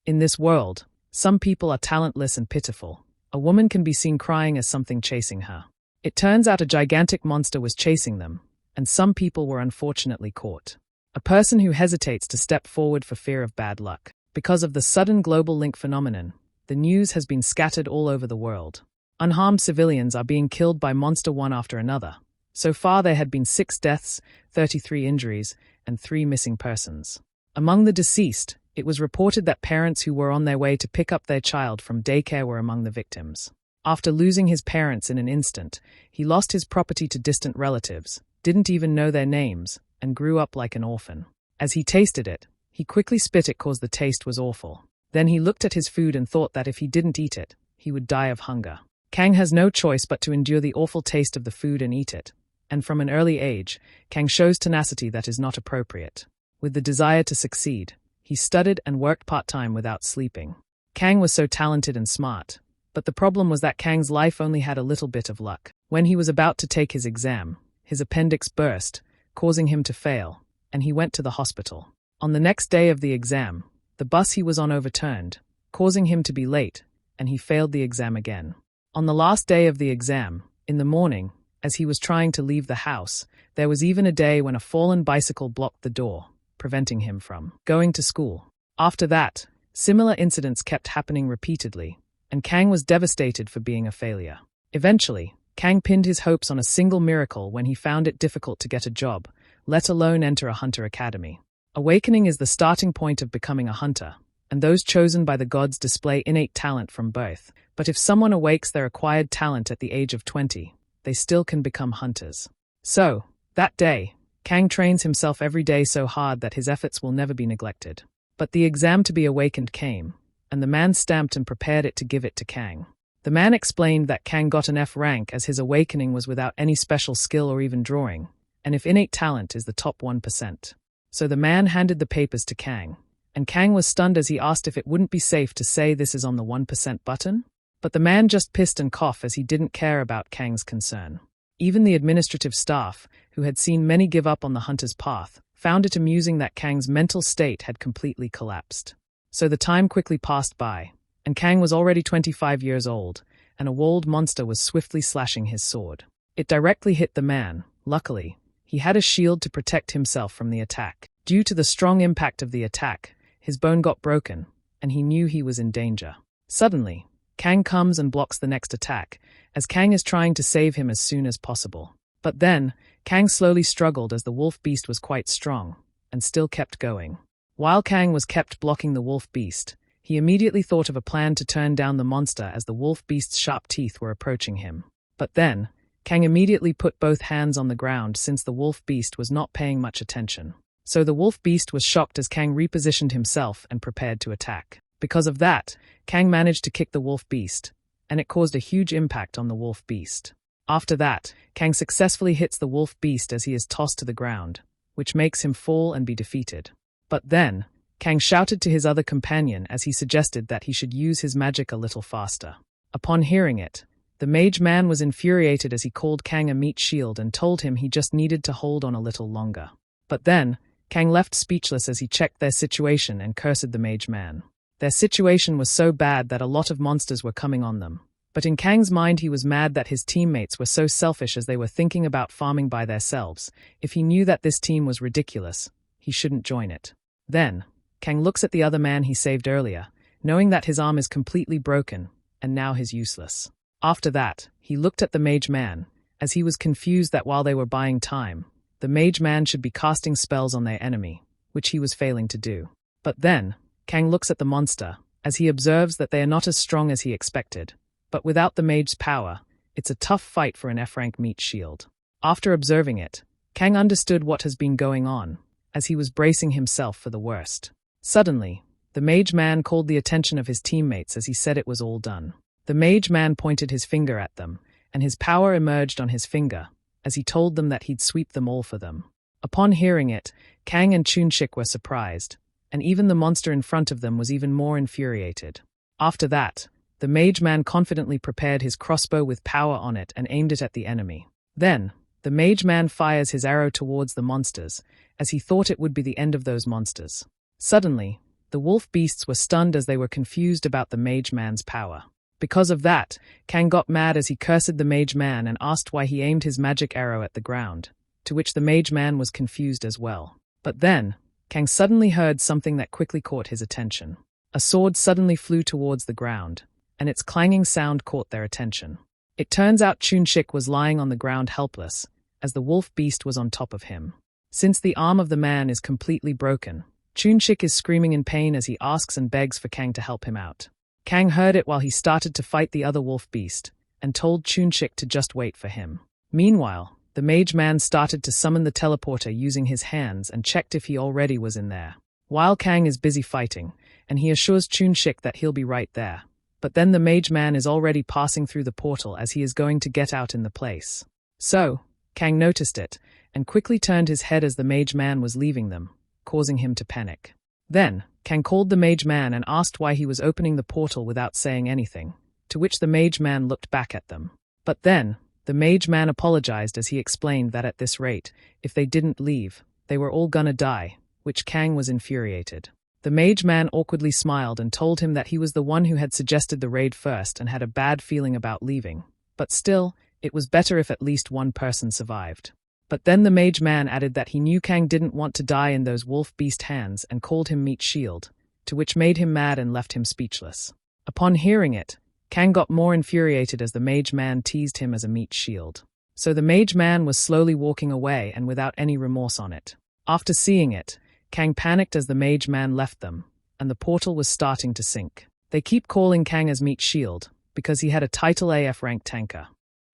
In this world, some people are talentless and pitiful. A woman can be seen crying as something chasing her. It turns out a gigantic monster was chasing them, and some people were unfortunately caught. A person who hesitates to step forward for fear of bad luck. Because of the sudden global link phenomenon, the news has been scattered all over the world. Unharmed civilians are being killed by monster one after another. So far there had been 6 deaths, 33 injuries, and 3 missing persons. Among the deceased, it was reported that parents who were on their way to pick up their child from daycare were among the victims. After losing his parents in an instant, he lost his property to distant relatives, didn't even know their names, and grew up like an orphan. As he tasted it, he quickly spit it cause the taste was awful. Then he looked at his food and thought that if he didn't eat it, he would die of hunger. Kang has no choice but to endure the awful taste of the food and eat it. And from an early age, Kang shows tenacity that is not appropriate. With the desire to succeed, he studied and worked part-time without sleeping. Kang was so talented and smart. But the problem was that Kang's life only had a little bit of luck. When he was about to take his exam, his appendix burst, causing him to fail, and he went to the hospital. On the next day of the exam, the bus he was on overturned, causing him to be late, and he failed the exam again. On the last day of the exam, in the morning, as he was trying to leave the house, there was even a day when a fallen bicycle blocked the door, preventing him from going to school. After that, similar incidents kept happening repeatedly, and Kang was devastated for being a failure. Eventually, Kang pinned his hopes on a single miracle when he found it difficult to get a job, let alone enter a hunter academy. Awakening is the starting point of becoming a hunter, and those chosen by the gods display innate talent from birth. But if someone awakes their acquired talent at the age of 20, they still can become hunters. So, that day, Kang trains himself every day so hard that his efforts will never be neglected. But the exam to be awakened came, and the man stamped and prepared it to give it to Kang. The man explained that Kang got an F rank as his awakening was without any special skill or even drawing, and if innate talent is the top 1%. So the man handed the papers to Kang, and Kang was stunned as he asked if it wouldn't be safe to say this is on the 1% button. But the man just pissed and coughed as he didn't care about Kang's concern. Even the administrative staff, who had seen many give up on the hunter's path, found it amusing that Kang's mental state had completely collapsed. So the time quickly passed by, and Kang was already 25 years old, and a walled monster was swiftly slashing his sword. It directly hit the man. Luckily, he had a shield to protect himself from the attack. Due to the strong impact of the attack, his bone got broken, and he knew he was in danger. Suddenly, Kang comes and blocks the next attack, as Kang is trying to save him as soon as possible. But then, Kang slowly struggled as the wolf beast was quite strong, and still kept going. While Kang was kept blocking the wolf beast, he immediately thought of a plan to turn down the monster as the wolf beast's sharp teeth were approaching him. But then, Kang immediately put both hands on the ground since the wolf beast was not paying much attention. So the wolf beast was shocked as Kang repositioned himself and prepared to attack. Because of that, Kang managed to kick the wolf beast, and it caused a huge impact on the wolf beast. After that, Kang successfully hits the wolf beast as he is tossed to the ground, which makes him fall and be defeated. But then, Kang shouted to his other companion as he suggested that he should use his magic a little faster. Upon hearing it, the mage man was infuriated as he called Kang a meat shield and told him he just needed to hold on a little longer. But then, Kang left speechless as he checked their situation and cursed the mage man. Their situation was so bad that a lot of monsters were coming on them. But in Kang's mind he was mad that his teammates were so selfish as they were thinking about farming by themselves. If he knew that this team was ridiculous, he shouldn't join it. Then, Kang looks at the other man he saved earlier, knowing that his arm is completely broken, and now he's useless. After that, he looked at the mage man, as he was confused that while they were buying time, the mage man should be casting spells on their enemy, which he was failing to do. But then, Kang looks at the monster, as he observes that they are not as strong as he expected. But without the mage's power, it's a tough fight for an F-rank meat shield. After observing it, Kang understood what has been going on, as he was bracing himself for the worst. Suddenly, the mage man called the attention of his teammates as he said it was all done. The mage man pointed his finger at them, and his power emerged on his finger, as he told them that he'd sweep them all for them. Upon hearing it, Kang and Chunshik were surprised, and even the monster in front of them was even more infuriated. After that, the mage man confidently prepared his crossbow with power on it and aimed it at the enemy. Then, the mage man fires his arrow towards the monsters, as he thought it would be the end of those monsters. Suddenly, The wolf beasts were stunned as they were confused about the mage man's power. Because of that, Kang got mad as he cursed the mage man and asked why he aimed his magic arrow at the ground, to which the mage man was confused as well. But then, Kang suddenly heard something that quickly caught his attention. A sword suddenly flew towards the ground, and its clanging sound caught their attention. It turns out Chunshik was lying on the ground helpless, as the wolf beast was on top of him. Since the arm of the man is completely broken, Chunshik is screaming in pain as he asks and begs for Kang to help him out. Kang heard it while he started to fight the other wolf beast, and told Chunshik to just wait for him. Meanwhile, the mage man started to summon the teleporter using his hands and checked if he already was in there. While Kang is busy fighting, and he assures Chunshik that he'll be right there. But then the mage man is already passing through the portal as he is going to get out in the place. So, Kang noticed it, and quickly turned his head as the mage man was leaving them, causing him to panic. Then, Kang called the mage man and asked why he was opening the portal without saying anything, to which the mage man looked back at them. But then, the mage man apologized as he explained that at this rate, if they didn't leave, they were all gonna die, which Kang was infuriated. The mage man awkwardly smiled and told him that he was the one who had suggested the raid first and had a bad feeling about leaving. But still, it was better if at least one person survived. But then the mage man added that he knew Kang didn't want to die in those wolf beast hands and called him meat shield, to which made him mad and left him speechless. Upon hearing it, Kang got more infuriated as the mage man teased him as a meat shield. So the mage man was slowly walking away and without any remorse on it. After seeing it, Kang panicked as the mage man left them, and the portal was starting to sink. They keep calling Kang as meat shield, because he had a title AF rank tanker.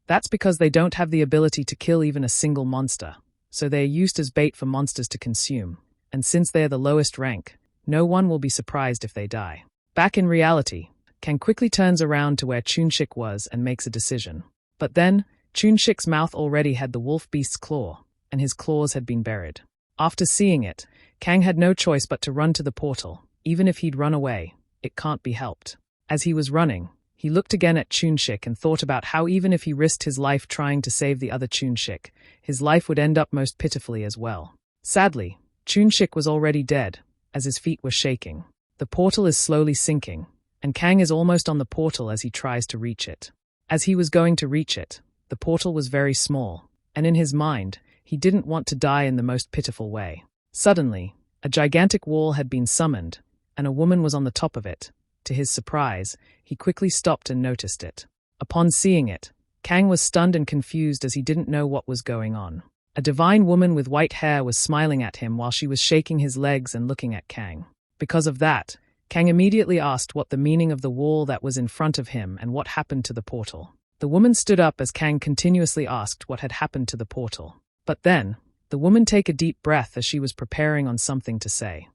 That's because they don't have the ability to kill even a single monster, so they are used as bait for monsters to consume, and since they are the lowest rank, no one will be surprised if they die. Back in reality, Kang quickly turns around to where Chunshik was and makes a decision. But then, Chunshik's mouth already had the wolf beast's claw, and his claws had been buried. After seeing it, Kang had no choice but to run to the portal. Even if he'd run away, it can't be helped. As he was running, he looked again at Chunshik and thought about how even if he risked his life trying to save the other Chunshik, his life would end up most pitifully as well. Sadly, Chunshik was already dead, as his feet were shaking. The portal is slowly sinking, and Kang is almost on the portal as he tries to reach it. As he was going to reach it, the portal was very small, and in his mind, he didn't want to die in the most pitiful way. Suddenly, a gigantic wall had been summoned, and a woman was on the top of it. To his surprise, he quickly stopped and noticed it. Upon seeing it, Kang was stunned and confused as he didn't know what was going on. A divine woman with white hair was smiling at him while she was shaking his legs and looking at Kang. Because of that, Kang immediately asked what the meaning of the wall that was in front of him and what happened to the portal. The woman stood up as Kang continuously asked what had happened to the portal. But then, the woman took a deep breath as she was preparing on something to say.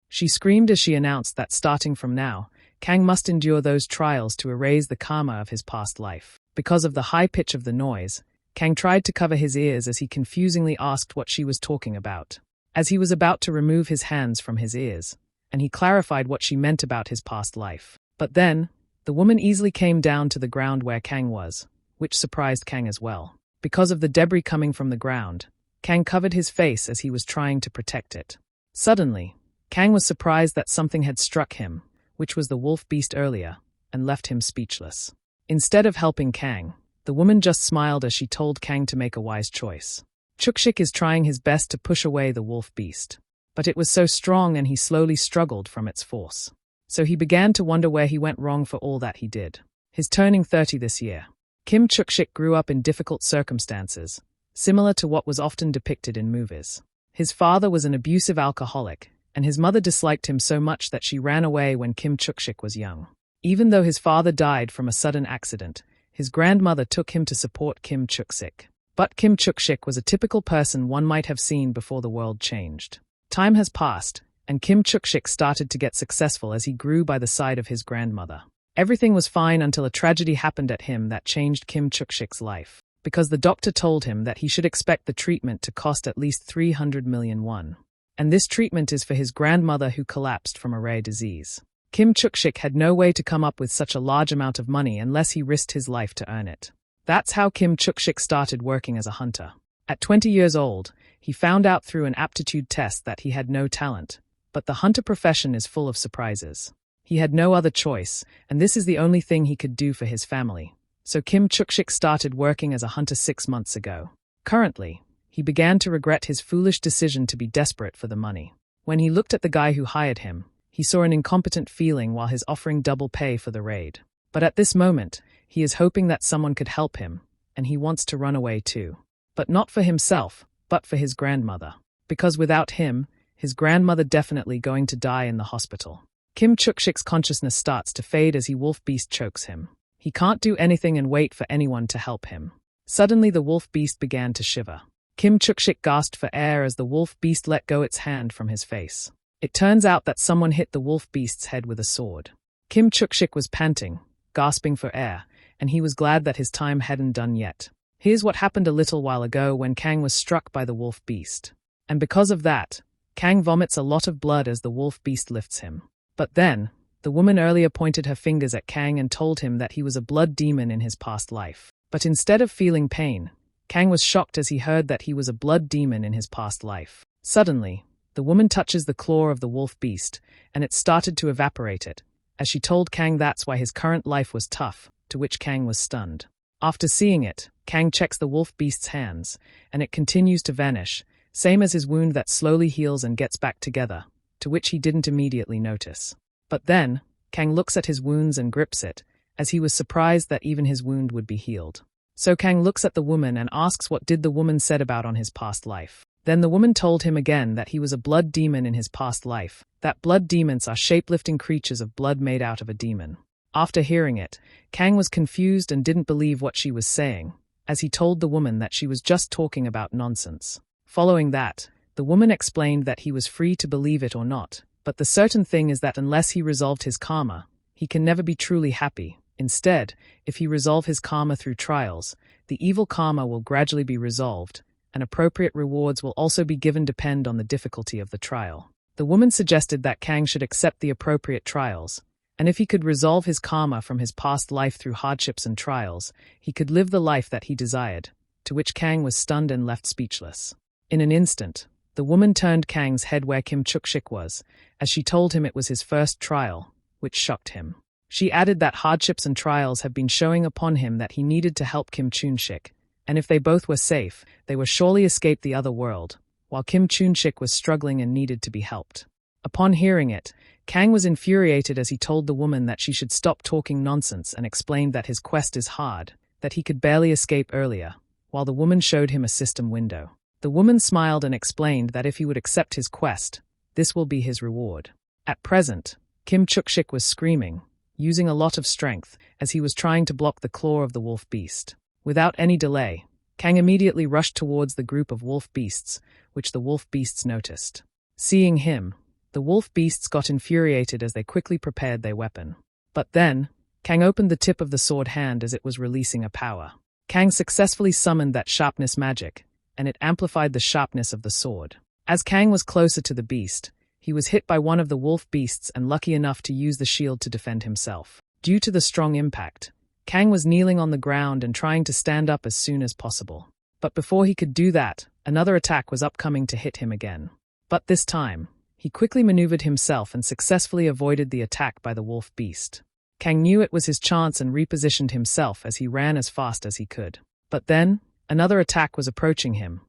She screamed as she announced that starting from now, Kang must endure those trials to erase the karma of his past life. Because of the high pitch of the noise, Kang tried to cover his ears as he confusingly asked what she was talking about. As he was about to remove his hands from his ears, and he clarified what she meant about his past life. But then, the woman easily came down to the ground where Kang was, which surprised Kang as well. Because of the debris coming from the ground, Kang covered his face as he was trying to protect it. Suddenly, Kang was surprised that something had struck him, which was the wolf beast earlier, and left him speechless. Instead of helping Kang, the woman just smiled as she told Kang to make a wise choice. Chunshik is trying his best to push away the wolf beast, but it was so strong and he slowly struggled from its force. So he began to wonder where he went wrong for all that he did. He's turning 30 this year. Chunshik grew up in difficult circumstances, similar to what was often depicted in movies. His father was an abusive alcoholic, and his mother disliked him so much that she ran away when Chunshik was young. Even though his father died from a sudden accident, his grandmother took him to support Chunshik. But Chunshik was a typical person one might have seen before the world changed. Time has passed, and Chunshik started to get successful as he grew by the side of his grandmother. Everything was fine until a tragedy happened at him that changed Chunshik's life, because the doctor told him that he should expect the treatment to cost at least 300 million won. And this treatment is for his grandmother who collapsed from a rare disease. Chunshik had no way to come up with such a large amount of money unless he risked his life to earn it. That's how Chunshik started working as a hunter. At 20 years old, he found out through an aptitude test that he had no talent, But the hunter profession is full of surprises. He had no other choice, and this is the only thing he could do for his family. So Kim Chuk-shik started working as a hunter 6 months ago. Currently, he began to regret his foolish decision to be desperate for the money. When he looked at the guy who hired him, he saw an incompetent feeling while he's offering double pay for the raid. But at this moment, he is hoping that someone could help him, and he wants to run away too. But not for himself, but for his grandmother. Because without him, his grandmother definitely going to die in the hospital. Kim Chuk-shik's consciousness starts to fade as he wolf beast chokes him. He can't do anything and wait for anyone to help him. Suddenly the wolf beast began to shiver. Kim Chuk-shik gasped for air as the wolf beast let go its hand from his face. It turns out that someone hit the wolf beast's head with a sword. Kim Chuk-shik was panting, gasping for air, and he was glad that his time hadn't done yet. Here's what happened a little while ago when Kang was struck by the wolf beast. And because of that, Kang vomits a lot of blood as the wolf beast lifts him. But then, the woman earlier pointed her fingers at Kang and told him that he was a blood demon in his past life. But instead of feeling pain, Kang was shocked as he heard that he was a blood demon in his past life. Suddenly, the woman touches the claw of the wolf beast, and it started to evaporate it, as she told Kang that's why his current life was tough, to which Kang was stunned. After seeing it, Kang checks the wolf beast's hands, and it continues to vanish, same as his wound that slowly heals and gets back together, to which he didn't immediately notice. But then, Kang looks at his wounds and grips it, as he was surprised that even his wound would be healed. So Kang looks at the woman and asks what did the woman said about on his past life. Then the woman told him again that he was a blood demon in his past life, that blood demons are shape-lifting creatures of blood made out of a demon. After hearing it, Kang was confused and didn't believe what she was saying, as he told the woman that she was just talking about nonsense. Following that, the woman explained that he was free to believe it or not, but the certain thing is that unless he resolved his karma, he can never be truly happy. Instead, if he resolve his karma through trials, the evil karma will gradually be resolved, and appropriate rewards will also be given depend on the difficulty of the trial. The woman suggested that Kang should accept the appropriate trials, and if he could resolve his karma from his past life through hardships and trials, he could live the life that he desired, to which Kang was stunned and left speechless. In an instant, the woman turned Kang's head where Kim Chuk-shik was, as she told him it was his first trial, which shocked him. She added that hardships and trials have been showing upon him that he needed to help Kim Chun-shik, and if they both were safe, they would surely escape the other world, while Kim Chun-shik was struggling and needed to be helped. Upon hearing it, Kang was infuriated as he told the woman that she should stop talking nonsense and explained that his quest is hard, that he could barely escape earlier, while the woman showed him a system window. The woman smiled and explained that if he would accept his quest, this will be his reward. At present, Kim Chuk-shik was screaming, using a lot of strength, as he was trying to block the claw of the wolf beast. Without any delay, Kang immediately rushed towards the group of wolf beasts, which the wolf beasts noticed. Seeing him, the wolf beasts got infuriated as they quickly prepared their weapon. But then, Kang opened the tip of the sword hand as it was releasing a power. Kang successfully summoned that sharpness magic, and it amplified the sharpness of the sword. As Kang was closer to the beast, he was hit by one of the wolf beasts and lucky enough to use the shield to defend himself. Due to the strong impact, Kang was kneeling on the ground and trying to stand up as soon as possible. But before he could do that, another attack was upcoming to hit him again. But this time, he quickly maneuvered himself and successfully avoided the attack by the wolf beast. Kang knew it was his chance and repositioned himself as he ran as fast as he could. But then, another attack was approaching him.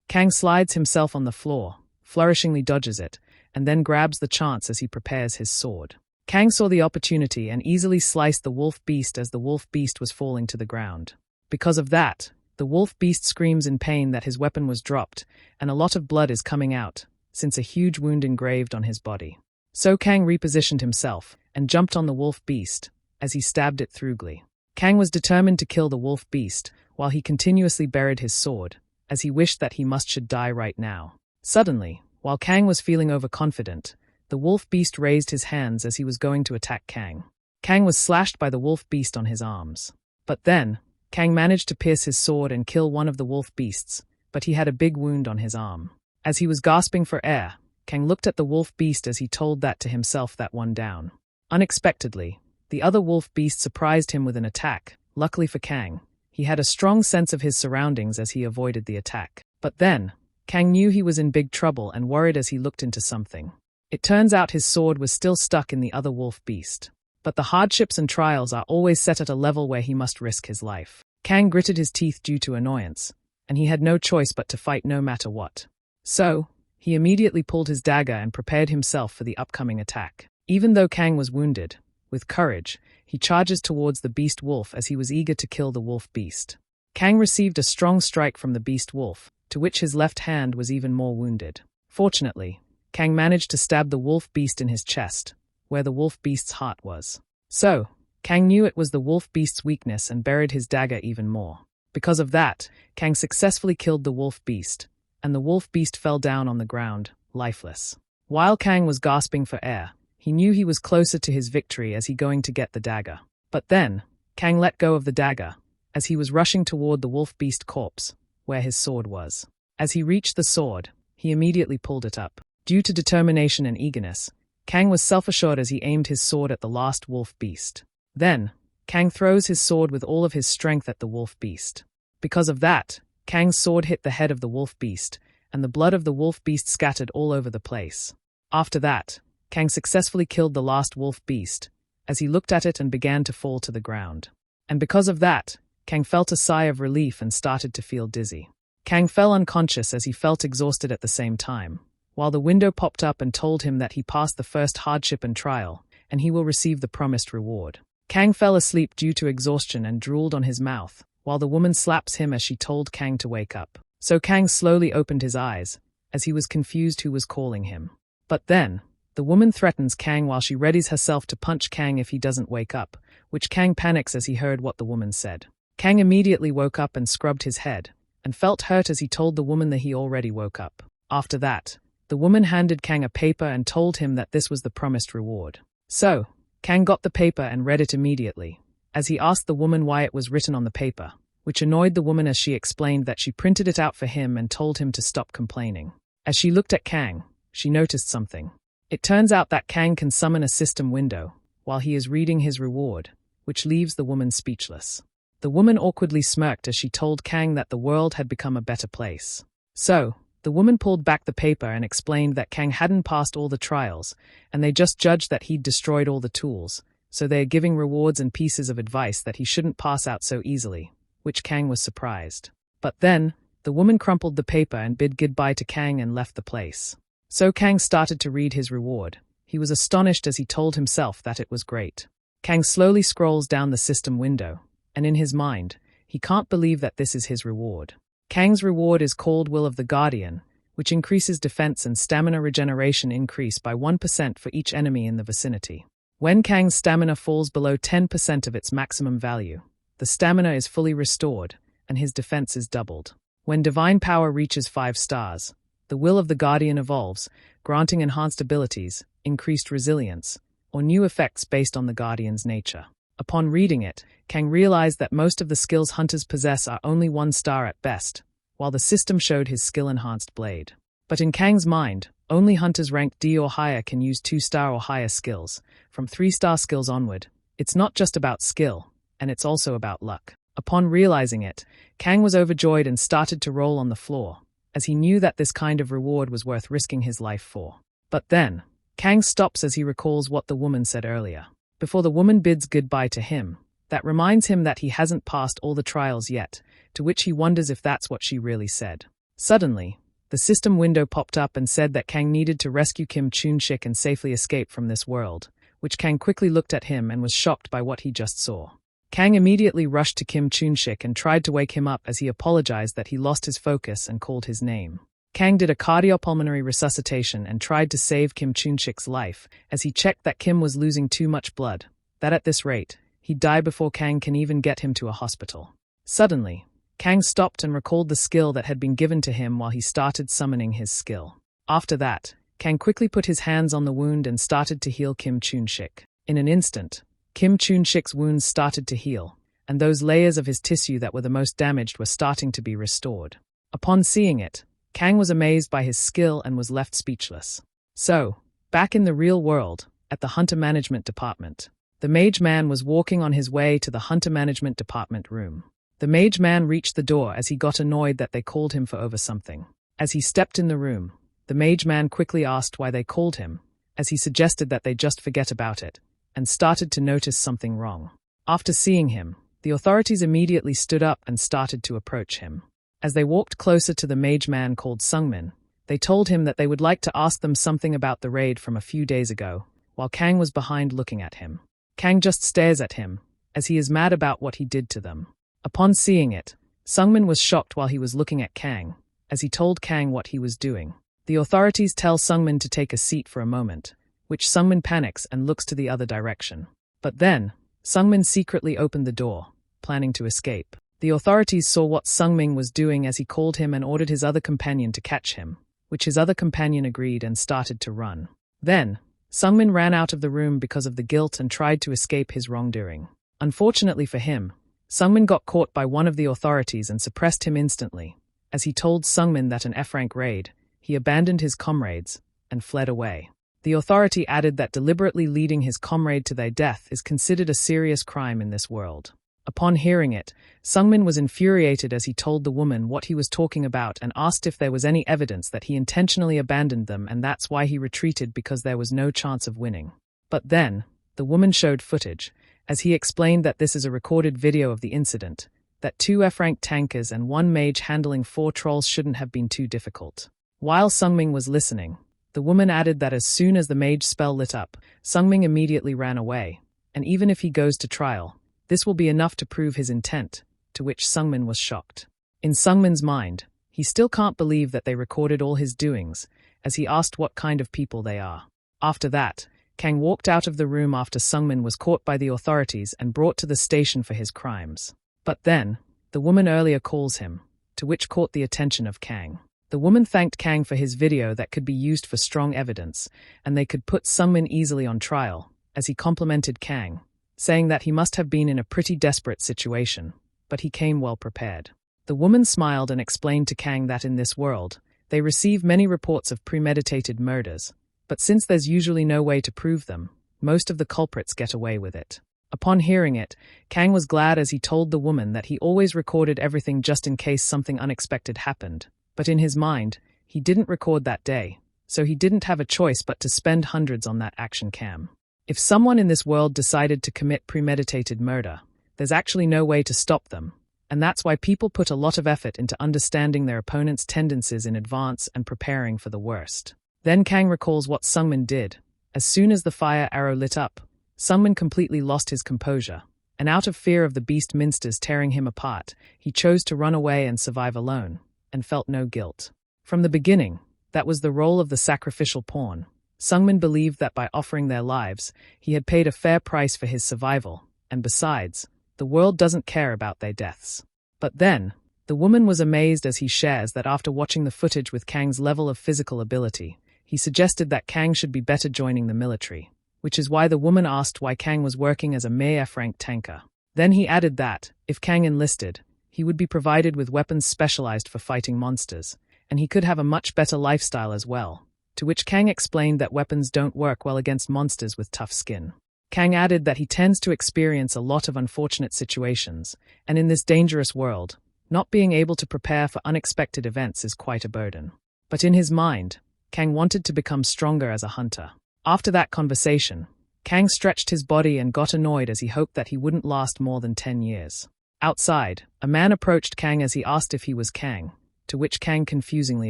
Kang slides himself on the floor, flourishingly dodges it, and then grabs the chance as he prepares his sword. Kang saw the opportunity and easily sliced the wolf beast as the wolf beast was falling to the ground. Because of that, the wolf beast screams in pain that his weapon was dropped, and a lot of blood is coming out, since a huge wound engraved on his body. So Kang repositioned himself and jumped on the wolf beast, as he stabbed it thoroughly. Kang was determined to kill the wolf beast, while he continuously buried his sword, as he wished that he should die right now. Suddenly, while Kang was feeling overconfident, the wolf beast raised his hands as he was going to attack Kang. Kang was slashed by the wolf beast on his arms. But then, Kang managed to pierce his sword and kill one of the wolf beasts, but he had a big wound on his arm. As he was gasping for air, Kang looked at the wolf beast as he told that to himself that one down. Unexpectedly, the other wolf beast surprised him with an attack. Luckily for Kang, he had a strong sense of his surroundings as he avoided the attack. But then, Kang knew he was in big trouble and worried as he looked into something. It turns out his sword was still stuck in the other wolf beast. But the hardships and trials are always set at a level where he must risk his life. Kang gritted his teeth due to annoyance, and he had no choice but to fight no matter what. So, he immediately pulled his dagger and prepared himself for the upcoming attack. Even though Kang was wounded, with courage, he charges towards the beast wolf as he was eager to kill the wolf beast. Kang received a strong strike from the beast wolf, to which his left hand was even more wounded. Fortunately, Kang managed to stab the wolf beast in his chest, where the wolf beast's heart was. So, Kang knew it was the wolf beast's weakness and buried his dagger even more. Because of that, Kang successfully killed the wolf beast, and the wolf beast fell down on the ground, lifeless. While Kang was gasping for air, he knew he was closer to his victory as he going to get the dagger. But then, Kang let go of the dagger, as he was rushing toward the wolf beast corpse, where his sword was. As he reached the sword, he immediately pulled it up. Due to determination and eagerness, Kang was self-assured as he aimed his sword at the last wolf beast. Then, Kang throws his sword with all of his strength at the wolf beast. Because of that, Kang's sword hit the head of the wolf beast, and the blood of the wolf beast scattered all over the place. After that, Kang successfully killed the last wolf beast, as he looked at it and began to fall to the ground. And because of that, Kang felt a sigh of relief and started to feel dizzy. Kang fell unconscious as he felt exhausted at the same time, while the window popped up and told him that he passed the first hardship and trial, and he will receive the promised reward. Kang fell asleep due to exhaustion and drooled on his mouth, while the woman slaps him as she told Kang to wake up. So Kang slowly opened his eyes, as he was confused who was calling him. But then, the woman threatens Kang while she readies herself to punch Kang if he doesn't wake up, which Kang panics as he heard what the woman said. Kang immediately woke up and scrubbed his head, and felt hurt as he told the woman that he already woke up. After that, the woman handed Kang a paper and told him that this was the promised reward. So, Kang got the paper and read it immediately, as he asked the woman why it was written on the paper, which annoyed the woman as she explained that she printed it out for him and told him to stop complaining. As she looked at Kang, she noticed something. It turns out that Kang can summon a system window, while he is reading his reward, which leaves the woman speechless. The woman awkwardly smirked as she told Kang that the world had become a better place. So, the woman pulled back the paper and explained that Kang hadn't passed all the trials, and they just judged that he'd destroyed all the tools, so they're giving rewards and pieces of advice that he shouldn't pass out so easily, which Kang was surprised. But then, the woman crumpled the paper and bid goodbye to Kang and left the place. So Kang started to read his reward. He was astonished as he told himself that it was great. Kang slowly scrolls down the system window, and in his mind, he can't believe that this is his reward. Kang's reward is called Will of the Guardian, which increases defense and stamina regeneration increase by 1% for each enemy in the vicinity. When Kang's stamina falls below 10% of its maximum value, the stamina is fully restored, and his defense is doubled. When divine power reaches 5 stars, the Will of the Guardian evolves, granting enhanced abilities, increased resilience, or new effects based on the Guardian's nature. Upon reading it, Kang realized that most of the skills hunters possess are only 1 star at best, while the system showed his skill-enhanced blade. But in Kang's mind, only hunters ranked D or higher can use 2-star or higher skills. From 3-star skills onward, it's not just about skill, and it's also about luck. Upon realizing it, Kang was overjoyed and started to roll on the floor, as he knew that this kind of reward was worth risking his life for. But then, Kang stops as he recalls what the woman said earlier. Before the woman bids goodbye to him, that reminds him that he hasn't passed all the trials yet, to which he wonders if that's what she really said. Suddenly, the system window popped up and said that Kang needed to rescue Kim Chun-shik and safely escape from this world, which Kang quickly looked at him and was shocked by what he just saw. Kang immediately rushed to Kim Chun-shik and tried to wake him up as he apologized that he lost his focus and called his name. Kang did a cardiopulmonary resuscitation and tried to save Kim Chun-shik's life, as he checked that Kim was losing too much blood, that at this rate, he'd die before Kang can even get him to a hospital. Suddenly, Kang stopped and recalled the skill that had been given to him while he started summoning his skill. After that, Kang quickly put his hands on the wound and started to heal Kim Chun-shik. In an instant, Kim Chun-shik's wounds started to heal, and those layers of his tissue that were the most damaged were starting to be restored. Upon seeing it, Kang was amazed by his skill and was left speechless. So, back in the real world, at the Hunter Management Department, the Mage Man was walking on his way to the Hunter Management Department room. The Mage Man reached the door as he got annoyed that they called him for over something. As he stepped in the room, the Mage Man quickly asked why they called him, as he suggested that they just forget about it, and started to notice something wrong. After seeing him, the authorities immediately stood up and started to approach him. As they walked closer to the mage man called Sungmin, they told him that they would like to ask them something about the raid from a few days ago, while Kang was behind looking at him. Kang just stares at him, as he is mad about what he did to them. Upon seeing it, Sungmin was shocked while he was looking at Kang, as he told Kang what he was doing. The authorities tell Sungmin to take a seat for a moment, which Sungmin panics and looks to the other direction. But then, Sungmin secretly opened the door, planning to escape. The authorities saw what Sungmin was doing as he called him and ordered his other companion to catch him, which his other companion agreed and started to run. Then, Sungmin ran out of the room because of the guilt and tried to escape his wrongdoing. Unfortunately for him, Sungmin got caught by one of the authorities and suppressed him instantly. As he told Sungmin that an F-rank raid, he abandoned his comrades and fled away. The authority added that deliberately leading his comrade to their death is considered a serious crime in this world. Upon hearing it, Sungmin was infuriated as he told the woman what he was talking about and asked if there was any evidence that he intentionally abandoned them and that's why he retreated because there was no chance of winning. But then, the woman showed footage, as he explained that this is a recorded video of the incident, that 2 F-rank tankers and 1 mage handling 4 trolls shouldn't have been too difficult. While Sungmin was listening, the woman added that as soon as the mage spell lit up, Sungmin immediately ran away, and even if he goes to trial, this will be enough to prove his intent, to which Sungmin was shocked. In Sungmin's mind, he still can't believe that they recorded all his doings, as he asked what kind of people they are. After that, Kang walked out of the room after Sungmin was caught by the authorities and brought to the station for his crimes. But then, the woman earlier calls him, to which caught the attention of Kang. The woman thanked Kang for his video that could be used for strong evidence, and they could put Sungmin easily on trial, as he complimented Kang, saying that he must have been in a pretty desperate situation, but he came well prepared. The woman smiled and explained to Kang that in this world, they receive many reports of premeditated murders, but since there's usually no way to prove them, most of the culprits get away with it. Upon hearing it, Kang was glad as he told the woman that he always recorded everything just in case something unexpected happened, but in his mind, he didn't record that day, so he didn't have a choice but to spend hundreds on that action cam. If someone in this world decided to commit premeditated murder, there's actually no way to stop them, and that's why people put a lot of effort into understanding their opponent's tendencies in advance and preparing for the worst. Then Kang recalls what Sungmin did. As soon as the fire arrow lit up, Sungmin completely lost his composure, and out of fear of the beast minsters tearing him apart, he chose to run away and survive alone, and felt no guilt. From the beginning, that was the role of the sacrificial pawn. Sungmin believed that by offering their lives, he had paid a fair price for his survival, and besides, the world doesn't care about their deaths. But then, the woman was amazed as he shares that after watching the footage with Kang's level of physical ability, he suggested that Kang should be better joining the military, which is why the woman asked why Kang was working as a mere F-rank tanker. Then he added that, if Kang enlisted, he would be provided with weapons specialized for fighting monsters, and he could have a much better lifestyle as well. To which Kang explained that weapons don't work well against monsters with tough skin. Kang added that he tends to experience a lot of unfortunate situations, and in this dangerous world, not being able to prepare for unexpected events is quite a burden. But in his mind, Kang wanted to become stronger as a hunter. After that conversation, Kang stretched his body and got annoyed as he hoped that he wouldn't last more than 10 years. Outside, a man approached Kang as he asked if he was Kang, to which Kang confusingly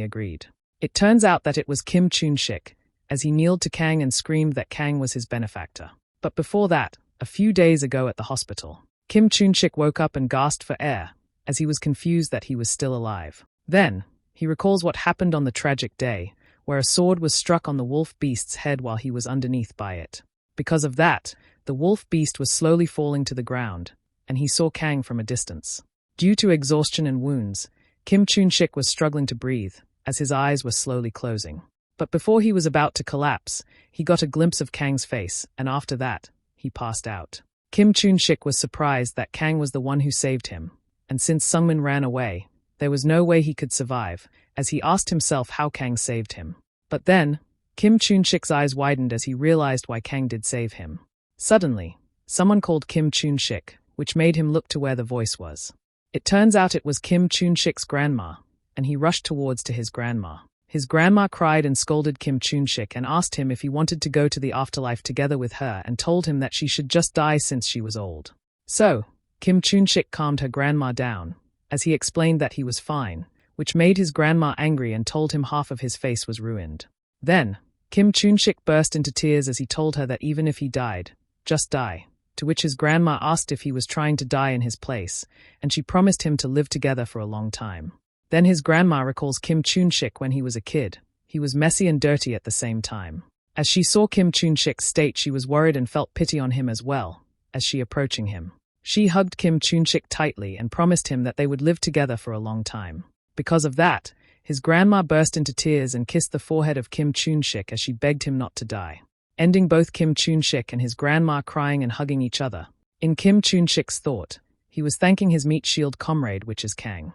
agreed. It turns out that it was Kim Chun-shik, as he kneeled to Kang and screamed that Kang was his benefactor. But before that, a few days ago at the hospital, Kim Chun-shik woke up and gasped for air, as he was confused that he was still alive. Then, he recalls what happened on the tragic day, where a sword was struck on the wolf beast's head while he was underneath by it. Because of that, the wolf beast was slowly falling to the ground, and he saw Kang from a distance. Due to exhaustion and wounds, Kim Chun-shik was struggling to breathe, as his eyes were slowly closing. But before he was about to collapse, he got a glimpse of Kang's face, and after that, he passed out. Kim Chun-shik was surprised that Kang was the one who saved him, and since Sungmin ran away, there was no way he could survive, as he asked himself how Kang saved him. But then, Kim Chun-shik's eyes widened as he realized why Kang did save him. Suddenly, someone called Kim Chun-shik, which made him look to where the voice was. It turns out it was Kim Chun-shik's grandma, and he rushed towards to his grandma. His grandma cried and scolded Kim Chun-shik and asked him if he wanted to go to the afterlife together with her and told him that she should just die since she was old. So, Kim Chun-shik calmed her grandma down, as he explained that he was fine, which made his grandma angry and told him half of his face was ruined. Then, Kim Chun-shik burst into tears as he told her that even if he died, just die, to which his grandma asked if he was trying to die in his place, and she promised him to live together for a long time. Then his grandma recalls Kim Chun-shik when he was a kid. He was messy and dirty at the same time. As she saw Kim Chun-shik's state, she was worried and felt pity on him as well, as she approaching him. She hugged Kim Chun-shik tightly and promised him that they would live together for a long time. Because of that, his grandma burst into tears and kissed the forehead of Kim Chun-shik as she begged him not to die, ending both Kim Chun-shik and his grandma crying and hugging each other. In Kim Chun-shik's thought, he was thanking his meat shield comrade, which is Kang.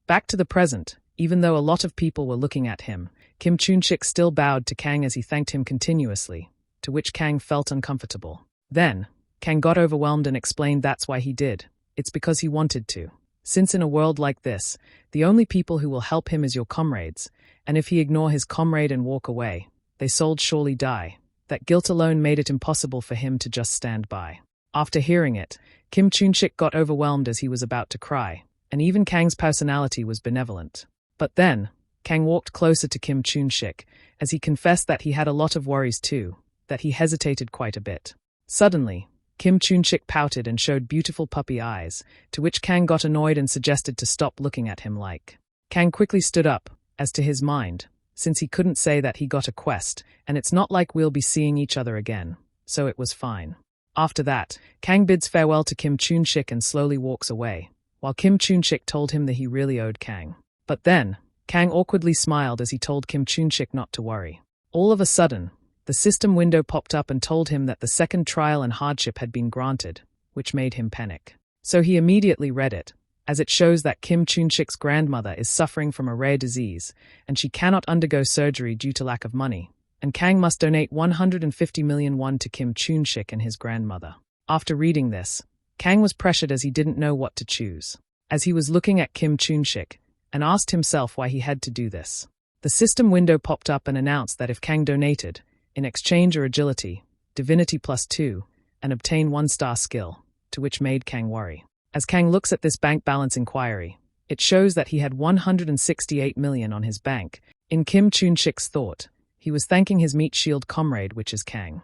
Back to the present, even though a lot of people were looking at him, Kim Chun-shik still bowed to Kang as he thanked him continuously, to which Kang felt uncomfortable. Then, Kang got overwhelmed and explained that's why he did. It's because he wanted to. Since in a world like this, the only people who will help him is your comrades, and if he ignore his comrade and walk away, they soul surely die. That guilt alone made it impossible for him to just stand by. After hearing it, Kim Chun-shik got overwhelmed as he was about to cry, and even Kang's personality was benevolent. But then, Kang walked closer to Kim Chun-shik, as he confessed that he had a lot of worries too, that he hesitated quite a bit. Suddenly, Kim Chun-shik pouted and showed beautiful puppy eyes, to which Kang got annoyed and suggested to stop looking at him like. Kang quickly stood up, as to his mind, since he couldn't say that he got a quest, and it's not like we'll be seeing each other again, so it was fine. After that, Kang bids farewell to Kim Chun-shik and slowly walks away, while Kim Chun-shik told him that he really owed Kang. But then, Kang awkwardly smiled as he told Kim Chun-shik not to worry. All of a sudden, the system window popped up and told him that the second trial and hardship had been granted, which made him panic. So he immediately read it, as it shows that Kim Chun-shik's grandmother is suffering from a rare disease, and she cannot undergo surgery due to lack of money, and Kang must donate 150 million won to Kim Chun-shik and his grandmother. After reading this, Kang was pressured as he didn't know what to choose. As he was looking at Kim Chun-shik, and asked himself why he had to do this. The system window popped up and announced that if Kang donated, in exchange or agility, divinity +2, and obtain 1-star skill, to which made Kang worry. As Kang looks at this bank balance inquiry, it shows that he had 168 million on his bank. In Kim Chun-shik's thought, he was thanking his meat shield comrade, which is Kang.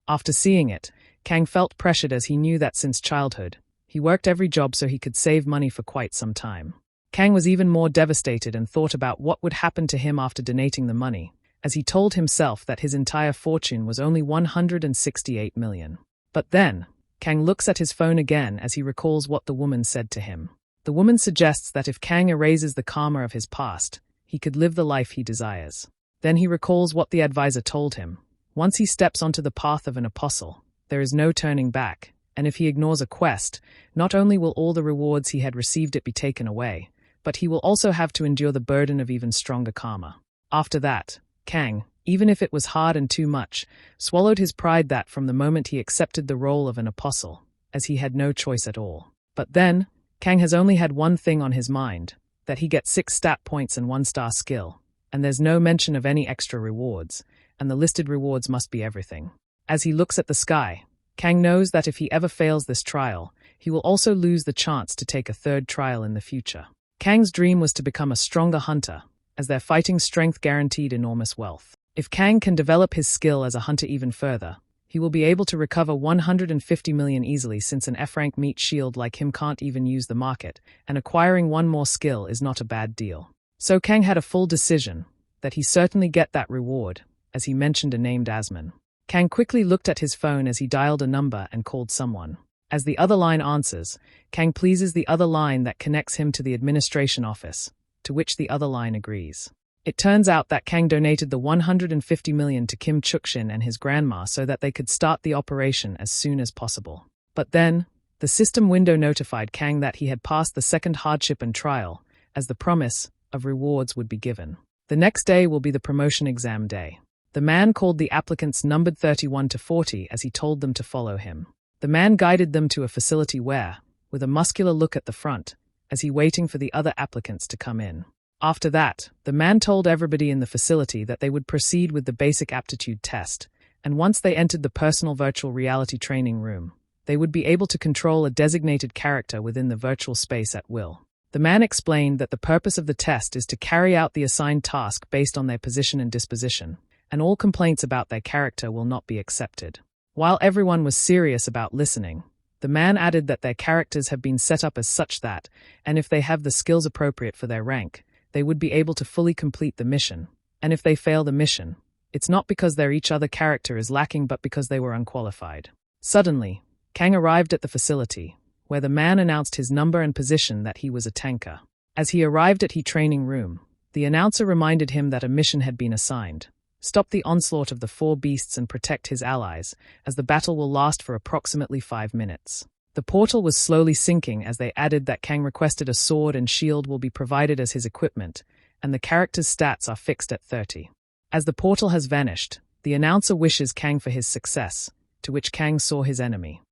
After seeing it, Kang felt pressured as he knew that since childhood, he worked every job so he could save money for quite some time. Kang was even more devastated and thought about what would happen to him after donating the money, as he told himself that his entire fortune was only 168 million. But then, Kang looks at his phone again as he recalls what the woman said to him. The woman suggests that if Kang erases the karma of his past, he could live the life he desires. Then he recalls what the advisor told him. Once he steps onto the path of an apostle, there is no turning back, and if he ignores a quest, not only will all the rewards he had received it be taken away, but he will also have to endure the burden of even stronger karma. After that, Kang, even if it was hard and too much, swallowed his pride that from the moment he accepted the role of an apostle, as he had no choice at all. But then, Kang has only had one thing on his mind, that he gets 6 stat points and 1-star skill, and there's no mention of any extra rewards, and the listed rewards must be everything. As he looks at the sky, Kang knows that if he ever fails this trial, he will also lose the chance to take a 3rd trial in the future. Kang's dream was to become a stronger hunter, as their fighting strength guaranteed enormous wealth. If Kang can develop his skill as a hunter even further, he will be able to recover 150 million easily since an F-rank meat shield like him can't even use the market, and acquiring one more skill is not a bad deal. So Kang had a full decision, that he certainly get that reward, as he mentioned a named Asman. Kang quickly looked at his phone as he dialed a number and called someone. As the other line answers, Kang pleases the other line that connects him to the administration office, to which the other line agrees. It turns out that Kang donated the 150 million to Kim Chuk-shin and his grandma so that they could start the operation as soon as possible. But then, the system window notified Kang that he had passed the 2nd hardship and trial, as the promise of rewards would be given. The next day will be the promotion exam day. The man called the applicants numbered 31 to 40 as he told them to follow him. The man guided them to a facility where, with a muscular look at the front, as he waiting for the other applicants to come in. After that, the man told everybody in the facility that they would proceed with the basic aptitude test, and once they entered the personal virtual reality training room, they would be able to control a designated character within the virtual space at will. The man explained that the purpose of the test is to carry out the assigned task based on their position and disposition, and all complaints about their character will not be accepted. While everyone was serious about listening, the man added that their characters have been set up as such that, and if they have the skills appropriate for their rank, they would be able to fully complete the mission, and if they fail the mission, it's not because their each other character is lacking but because they were unqualified. Suddenly, Kang arrived at the facility, where the man announced his number and position that he was a tanker. As he arrived at his training room, the announcer reminded him that a mission had been assigned. Stop the onslaught of the 4 beasts and protect his allies, as the battle will last for approximately 5 minutes. The portal was slowly sinking as they added that Kang requested a sword and shield will be provided as his equipment, and the character's stats are fixed at 30. As the portal has vanished, the announcer wishes Kang for his success, to which Kang saw his enemy.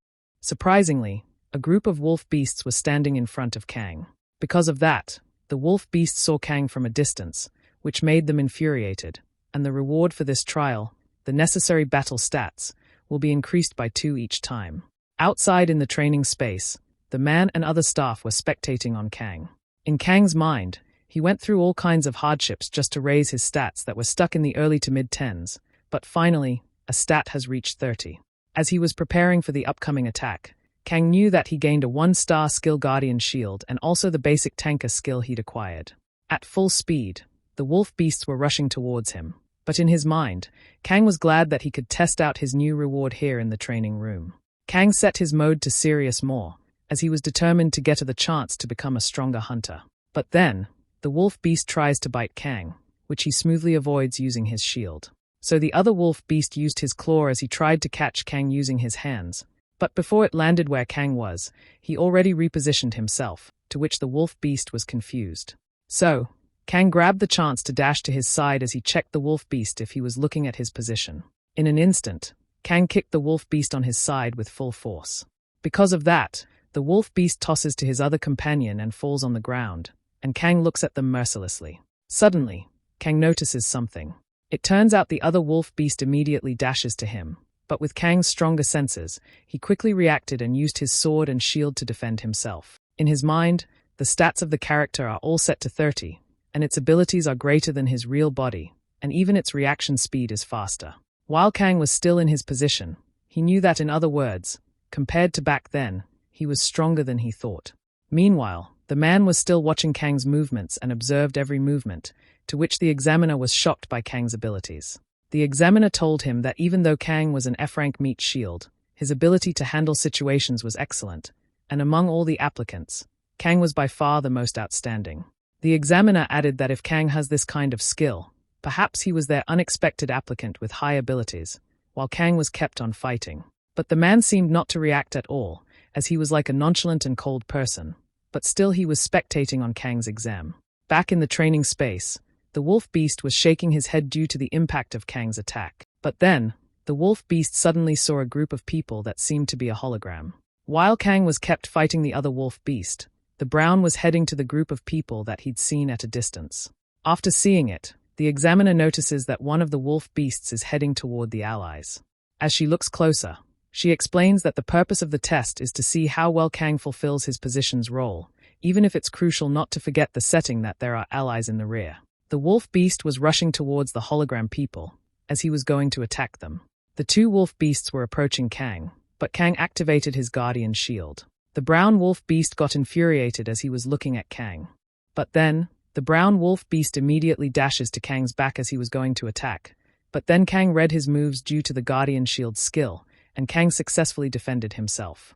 Surprisingly, a group of wolf beasts was standing in front of Kang. Because of that, the wolf beasts saw Kang from a distance, which made them infuriated, and the reward for this trial, the necessary battle stats, will be increased by 2 each time. Outside in the training space, the man and other staff were spectating on Kang. In Kang's mind, he went through all kinds of hardships just to raise his stats that were stuck in the early to mid-10s, but finally, a stat has reached 30. As he was preparing for the upcoming attack, Kang knew that he gained a 1-star skill Guardian Shield and also the basic tanker skill he'd acquired. At full speed, the wolf beasts were rushing towards him, but in his mind, Kang was glad that he could test out his new reward here in the training room. Kang set his mode to serious more, as he was determined to get the chance to become a stronger hunter. But then, the wolf beast tries to bite Kang, which he smoothly avoids using his shield. So the other wolf beast used his claw as he tried to catch Kang using his hands, but before it landed where Kang was, he already repositioned himself, to which the wolf beast was confused. So, Kang grabbed the chance to dash to his side as he checked the wolf beast if he was looking at his position. In an instant, Kang kicked the wolf beast on his side with full force. Because of that, the wolf beast tosses to his other companion and falls on the ground, and Kang looks at them mercilessly. Suddenly, Kang notices something. It turns out the other wolf beast immediately dashes to him, but with Kang's stronger senses, he quickly reacted and used his sword and shield to defend himself. In his mind, the stats of the character are all set to 30, and its abilities are greater than his real body, and even its reaction speed is faster. While Kang was still in his position, he knew that in other words, compared to back then, he was stronger than he thought. Meanwhile, the man was still watching Kang's movements and observed every movement, to which the examiner was shocked by Kang's abilities. The examiner told him that even though Kang was an F-rank meat shield, his ability to handle situations was excellent, and among all the applicants, Kang was by far the most outstanding. The examiner added that if Kang has this kind of skill, perhaps he was their unexpected applicant with high abilities, while Kang was kept on fighting. But the man seemed not to react at all, as he was like a nonchalant and cold person, but still he was spectating on Kang's exam. Back in the training space, the wolf beast was shaking his head due to the impact of Kang's attack. But then, the wolf beast suddenly saw a group of people that seemed to be a hologram. While Kang was kept fighting the other wolf beast, the brown was heading to the group of people that he'd seen at a distance. After seeing it, the examiner notices that one of the wolf beasts is heading toward the allies. As she looks closer, she explains that the purpose of the test is to see how well Kang fulfills his position's role, even if it's crucial not to forget the setting that there are allies in the rear. The wolf beast was rushing towards the hologram people, as he was going to attack them. The 2 wolf beasts were approaching Kang, but Kang activated his guardian shield. The brown wolf beast got infuriated as he was looking at Kang. But then, the brown wolf beast immediately dashes to Kang's back as he was going to attack, but then Kang read his moves due to the guardian shield skill, and Kang successfully defended himself.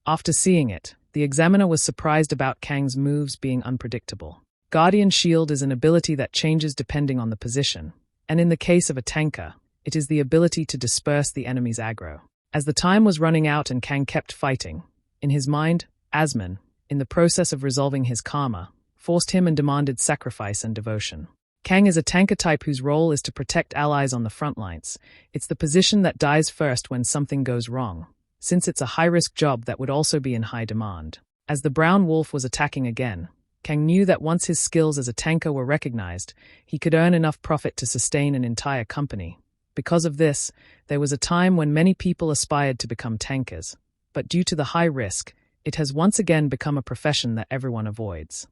After seeing it, the examiner was surprised about Kang's moves being unpredictable. Guardian Shield is an ability that changes depending on the position, and in the case of a tanker, it is the ability to disperse the enemy's aggro. As the time was running out and Kang kept fighting, in his mind, Asman, in the process of resolving his karma, forced him and demanded sacrifice and devotion. Kang is a tanker type whose role is to protect allies on the front lines. It's the position that dies first when something goes wrong, since it's a high-risk job that would also be in high demand. As the brown wolf was attacking again, Kang knew that once his skills as a tanker were recognized, he could earn enough profit to sustain an entire company. Because of this, there was a time when many people aspired to become tankers, but due to the high risk, it has once again become a profession that everyone avoids.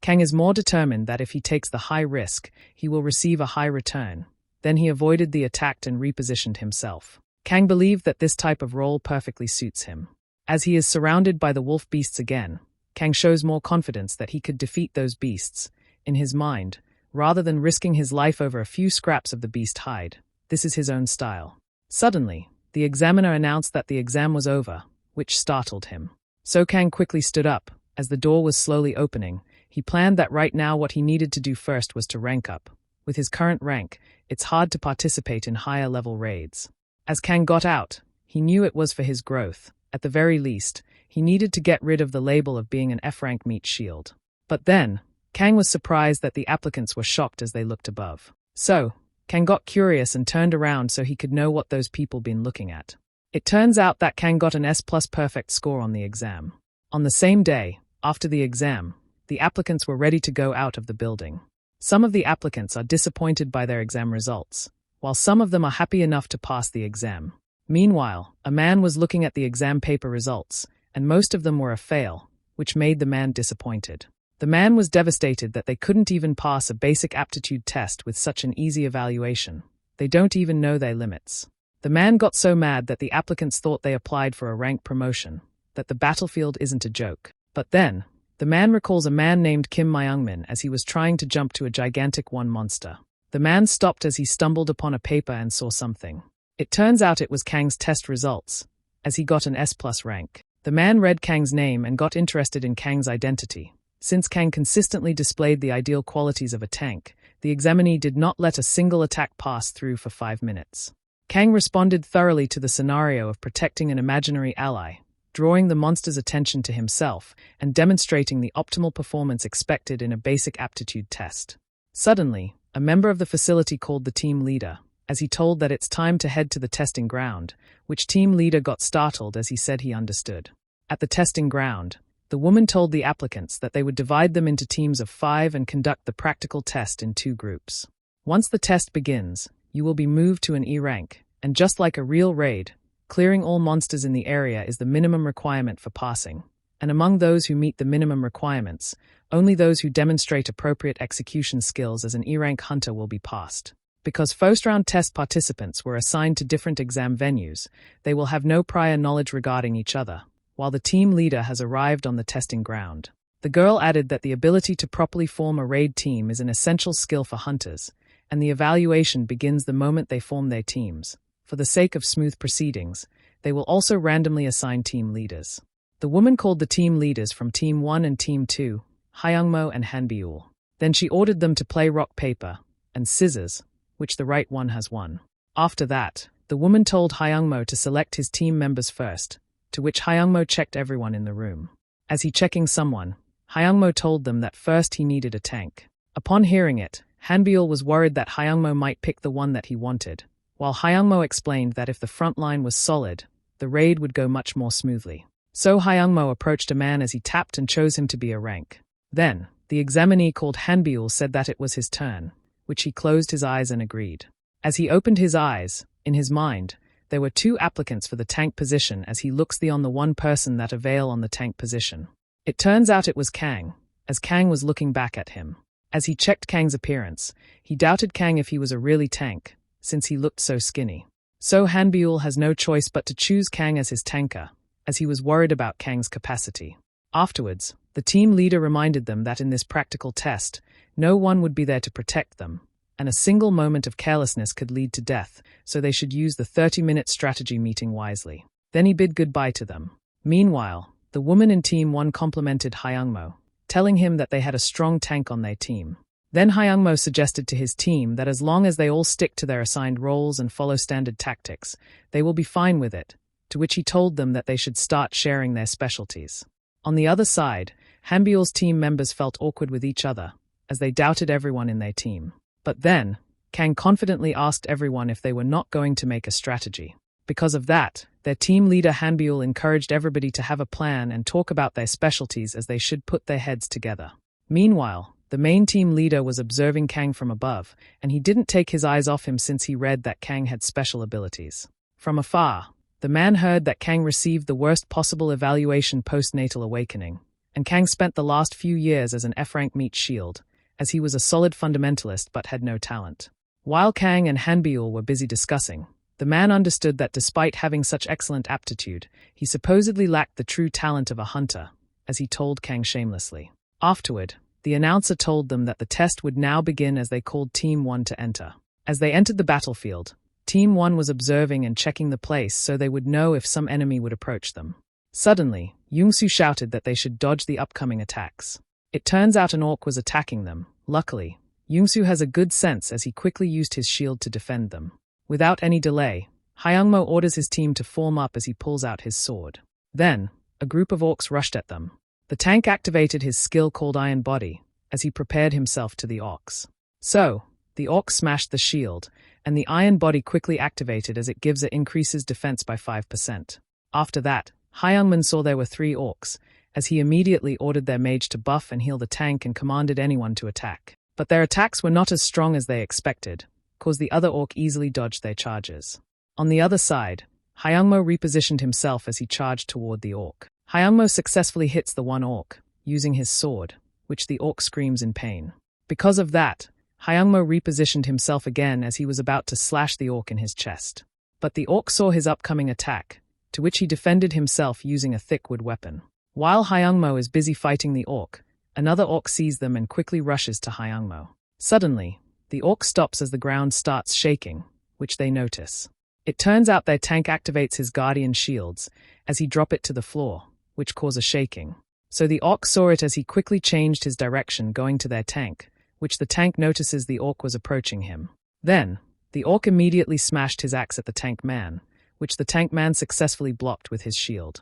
Kang is more determined that if he takes the high risk, he will receive a high return. Then he avoided the attack and repositioned himself. Kang believed that this type of role perfectly suits him. As he is surrounded by the wolf beasts again, Kang shows more confidence that he could defeat those beasts, in his mind, rather than risking his life over a few scraps of the beast hide. This is his own style. Suddenly, the examiner announced that the exam was over, which startled him. So Kang quickly stood up. As the door was slowly opening, he planned that right now what he needed to do first was to rank up. With his current rank, it's hard to participate in higher-level raids. As Kang got out, he knew it was for his growth. At the very least, he needed to get rid of the label of being an F-rank meat shield. But then, Kang was surprised that the applicants were shocked as they looked above. So, Kang got curious and turned around so he could know what those people been looking at. It turns out that Kang got an S+ perfect score on the exam. On the same day, after the exam, the applicants were ready to go out of the building. Some of the applicants are disappointed by their exam results, while some of them are happy enough to pass the exam. Meanwhile, a man was looking at the exam paper results, and most of them were a fail, which made the man disappointed. The man was devastated that they couldn't even pass a basic aptitude test with such an easy evaluation. They don't even know their limits. The man got so mad that the applicants thought they applied for a rank promotion, that the battlefield isn't a joke. But then, the man recalls a man named Kim Myungmin as he was trying to jump to a gigantic one monster. The man stopped as he stumbled upon a paper and saw something. It turns out it was Kang's test results, as he got an S+ rank. The man read Kang's name and got interested in Kang's identity. Since Kang consistently displayed the ideal qualities of a tank, the examinee did not let a single attack pass through for 5 minutes. Kang responded thoroughly to the scenario of protecting an imaginary ally, drawing the monster's attention to himself and demonstrating the optimal performance expected in a basic aptitude test. Suddenly, a member of the facility called the team leader, as he told that it's time to head to the testing ground, which team leader got startled as he said he understood. At the testing ground, the woman told the applicants that they would divide them into teams of 5 and conduct the practical test in 2 groups. Once the test begins, you will be moved to an E rank, and just like a real raid, clearing all monsters in the area is the minimum requirement for passing. And among those who meet the minimum requirements, only those who demonstrate appropriate execution skills as an E-rank hunter will be passed. Because first-round test participants were assigned to different exam venues, they will have no prior knowledge regarding each other, while the team leader has arrived on the testing ground. The girl added that the ability to properly form a raid team is an essential skill for hunters, and the evaluation begins the moment they form their teams. For the sake of smooth proceedings, they will also randomly assign team leaders. The woman called the team leaders from Team 1 and Team 2, Hyungmo and Hanbyul. Then she ordered them to play rock, paper, and scissors, which the right one has won. After that, the woman told Hyungmo to select his team members first, to which Hyungmo checked everyone in the room. As he checking someone, Hyungmo told them that first he needed a tank. Upon hearing it, Hanbyul was worried that Hyungmo might pick the one that he wanted, while Hyungmo explained that if the front line was solid, the raid would go much more smoothly. So Hyungmo approached a man as he tapped and chose him to be a rank. Then, the examinee called Hanbyul said that it was his turn, which he closed his eyes and agreed. As he opened his eyes, in his mind, there were 2 applicants for the tank position as he looks on the one person that avail on the tank position. It turns out it was Kang, as Kang was looking back at him. As he checked Kang's appearance, he doubted Kang if he was a really tank, since he looked so skinny. So Hanbyul has no choice but to choose Kang as his tanker, as he was worried about Kang's capacity. Afterwards, the team leader reminded them that in this practical test, no one would be there to protect them, and a single moment of carelessness could lead to death, so they should use the 30-minute strategy meeting wisely. Then he bid goodbye to them. Meanwhile, the woman in Team 1 complimented Hyungmo, telling him that they had a strong tank on their team. Then Hyungmo suggested to his team that as long as they all stick to their assigned roles and follow standard tactics, they will be fine with it, to which he told them that they should start sharing their specialties. On the other side, Hanbyul's team members felt awkward with each other, as they doubted everyone in their team. But then, Kang confidently asked everyone if they were not going to make a strategy. Because of that, their team leader Hanbyul encouraged everybody to have a plan and talk about their specialties as they should put their heads together. Meanwhile, the main team leader was observing Kang from above, and he didn't take his eyes off him since he read that Kang had special abilities. From afar, the man heard that Kang received the worst possible evaluation postnatal awakening, and Kang spent the last few years as an F-rank meat shield, as he was a solid fundamentalist but had no talent. While Kang and Hanbiul were busy discussing, the man understood that despite having such excellent aptitude, he supposedly lacked the true talent of a hunter, as he told Kang shamelessly. Afterward, the announcer told them that the test would now begin as they called Team 1 to enter. As they entered the battlefield, Team 1 was observing and checking the place so they would know if some enemy would approach them. Suddenly, Yungsu shouted that they should dodge the upcoming attacks. It turns out an orc was attacking them. Luckily, Yungsu has a good sense as he quickly used his shield to defend them. Without any delay, Hyungmo orders his team to form up as he pulls out his sword. Then, a group of orcs rushed at them. The tank activated his skill called Iron Body, as he prepared himself to the orcs. So, the orcs smashed the shield, and the Iron Body quickly activated as it increases defense by 5%. After that, Hyungman saw there were 3 orcs, as he immediately ordered their mage to buff and heal the tank and commanded anyone to attack. But their attacks were not as strong as they expected, cause the other orc easily dodged their charges. On the other side, Hyungmo repositioned himself as he charged toward the orc. Hyungmo successfully hits the one orc, using his sword, which the orc screams in pain. Because of that, Hyungmo repositioned himself again as he was about to slash the orc in his chest. But the orc saw his upcoming attack, to which he defended himself using a thick wood weapon. While Hyungmo is busy fighting the orc, another orc sees them and quickly rushes to Hyungmo. Suddenly, the orc stops as the ground starts shaking, which they notice. It turns out their tank activates his guardian shields as he drop it to the floor, which cause a shaking. So the orc saw it as he quickly changed his direction going to their tank, which the tank notices the orc was approaching him. Then, the orc immediately smashed his axe at the tank man, which the tank man successfully blocked with his shield.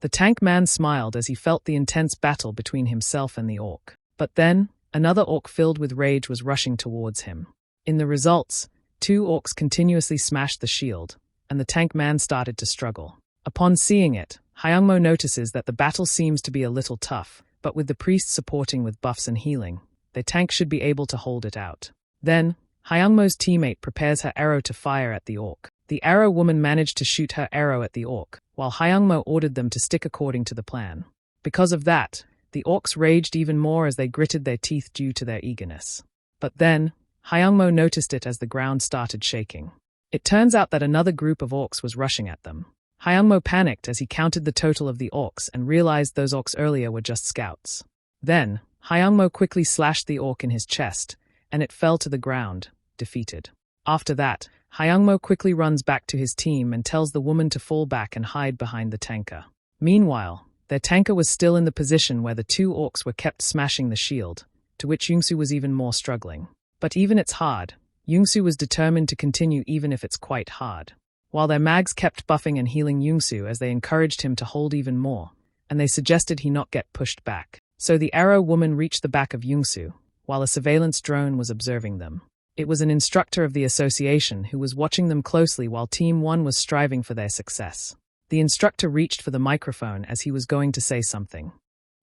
The tank man smiled as he felt the intense battle between himself and the orc. But then, another orc filled with rage was rushing towards him. In the results, 2 orcs continuously smashed the shield, and the tank man started to struggle. Upon seeing it, Hyungmo notices that the battle seems to be a little tough, but with the priest supporting with buffs and healing, their tank should be able to hold it out. Then, Hyungmo's teammate prepares her arrow to fire at the orc. The arrow woman managed to shoot her arrow at the orc, while Hyungmo ordered them to stick according to the plan. Because of that, the orcs raged even more as they gritted their teeth due to their eagerness. But then, Hyungmo noticed it as the ground started shaking. It turns out that another group of orcs was rushing at them. Hyungmo panicked as he counted the total of the orcs and realized those orcs earlier were just scouts. Then, Hyungmo quickly slashed the orc in his chest, and it fell to the ground, defeated. After that, Hyungmo quickly runs back to his team and tells the woman to fall back and hide behind the tanker. Meanwhile, their tanker was still in the position where the 2 orcs were kept smashing the shield, to which Yungsu was even more struggling. But even it's hard, Yungsu was determined to continue even if it's quite hard. While their mags kept buffing and healing Yungsu as they encouraged him to hold even more, and they suggested he not get pushed back. So the arrow woman reached the back of Yungsu, while a surveillance drone was observing them. It was an instructor of the association who was watching them closely while Team 1 was striving for their success. The instructor reached for the microphone as he was going to say something.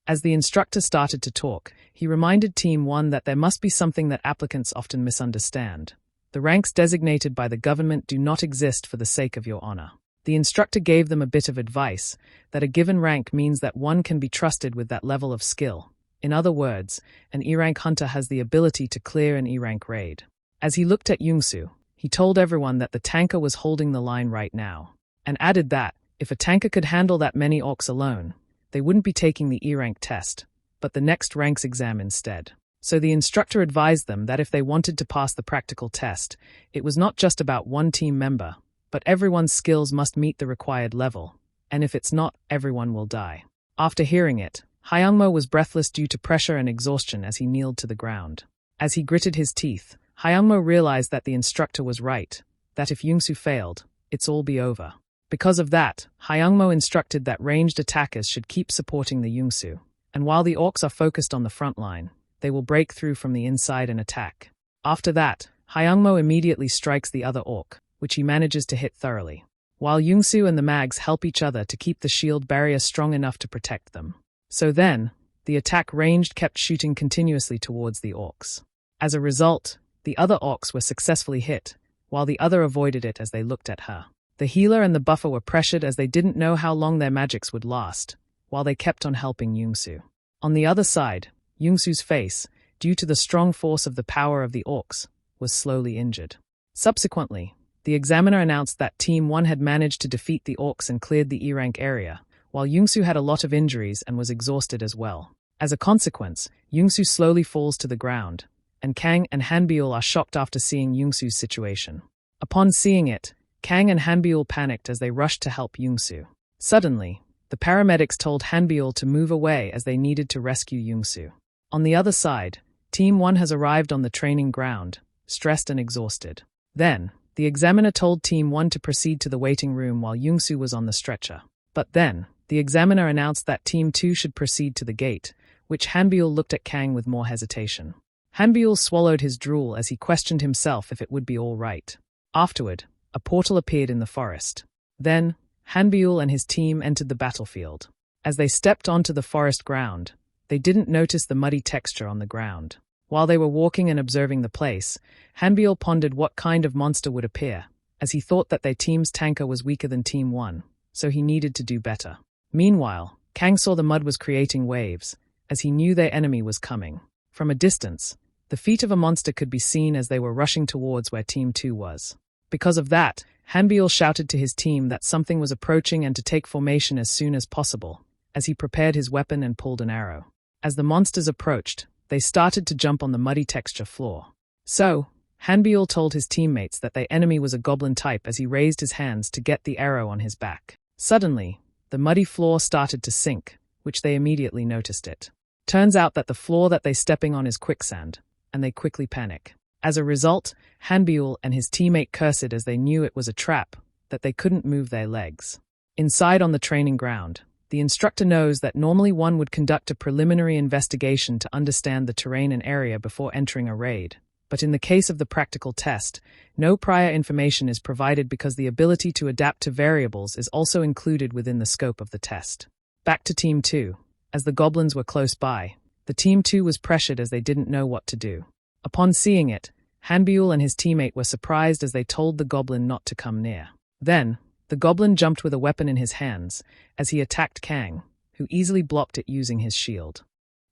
As the instructor started to talk, he reminded Team 1 that there must be something that applicants often misunderstand. The ranks designated by the government do not exist for the sake of your honor. The instructor gave them a bit of advice, that a given rank means that one can be trusted with that level of skill. In other words, an E-rank hunter has the ability to clear an E-rank raid. As he looked at Yungsu, he told everyone that the tanker was holding the line right now, and added that, if a tanker could handle that many orcs alone, they wouldn't be taking the E-rank test, but the next ranks exam instead. So the instructor advised them that if they wanted to pass the practical test, it was not just about one team member, but everyone's skills must meet the required level, and if it's not, everyone will die. After hearing it, Hyungmo was breathless due to pressure and exhaustion as he kneeled to the ground. As he gritted his teeth, Hyungmo realized that the instructor was right, that if Yungsu failed, it's all be over. Because of that, Hyungmo instructed that ranged attackers should keep supporting the Yungsu, and while the orcs are focused on the front line, they will break through from the inside and attack. After that, Hyungmo immediately strikes the other orc, which he manages to hit thoroughly, while Yungsu and the mags help each other to keep the shield barrier strong enough to protect them. So then, the attack ranged kept shooting continuously towards the orcs. As a result, the other orcs were successfully hit, while the other avoided it as they looked at her. The healer and the buffer were pressured as they didn't know how long their magics would last, while they kept on helping Yungsu. On the other side, Yungsu's face, due to the strong force of the power of the orcs, was slowly injured. Subsequently, the examiner announced that Team 1 had managed to defeat the orcs and cleared the E-rank area, while Yungsu had a lot of injuries and was exhausted as well. As a consequence, Yungsu slowly falls to the ground, and Kang and Hanbiul are shocked after seeing Yungsu's situation. Upon seeing it, Kang and Hanbiul panicked as they rushed to help Yungsu. Suddenly, the paramedics told Hanbiul to move away as they needed to rescue Yungsu. On the other side, Team 1 has arrived on the training ground, stressed and exhausted. Then, the examiner told Team 1 to proceed to the waiting room while Yungsu was on the stretcher. But then, the examiner announced that Team 2 should proceed to the gate, which Hanbiul looked at Kang with more hesitation. Hanbiul swallowed his drool as he questioned himself if it would be all right. Afterward, a portal appeared in the forest. Then, Hanbiul and his team entered the battlefield. As they stepped onto the forest ground, they didn't notice the muddy texture on the ground. While they were walking and observing the place, Hanbiul pondered what kind of monster would appear, as he thought that their team's tanker was weaker than Team 1, so he needed to do better. Meanwhile, Kang saw the mud was creating waves, as he knew their enemy was coming. From a distance, the feet of a monster could be seen as they were rushing towards where Team 2 was. Because of that, Hanbiul shouted to his team that something was approaching and to take formation as soon as possible, as he prepared his weapon and pulled an arrow. As the monsters approached, they started to jump on the muddy texture floor. So, Hanbiul told his teammates that their enemy was a goblin type as he raised his hands to get the arrow on his back. Suddenly, the muddy floor started to sink, which they immediately noticed it. Turns out that the floor that they're stepping on is quicksand, and they quickly panic. As a result, Hanbiul and his teammate cursed as they knew it was a trap, that they couldn't move their legs. Inside on the training ground, the instructor knows that normally one would conduct a preliminary investigation to understand the terrain and area before entering a raid. But in the case of the practical test, no prior information is provided because the ability to adapt to variables is also included within the scope of the test. Back to Team 2. As the goblins were close by, the Team 2 was pressured as they didn't know what to do. Upon seeing it, Hanbiul and his teammate were surprised as they told the goblin not to come near. Then, the goblin jumped with a weapon in his hands as he attacked Kang, who easily blocked it using his shield.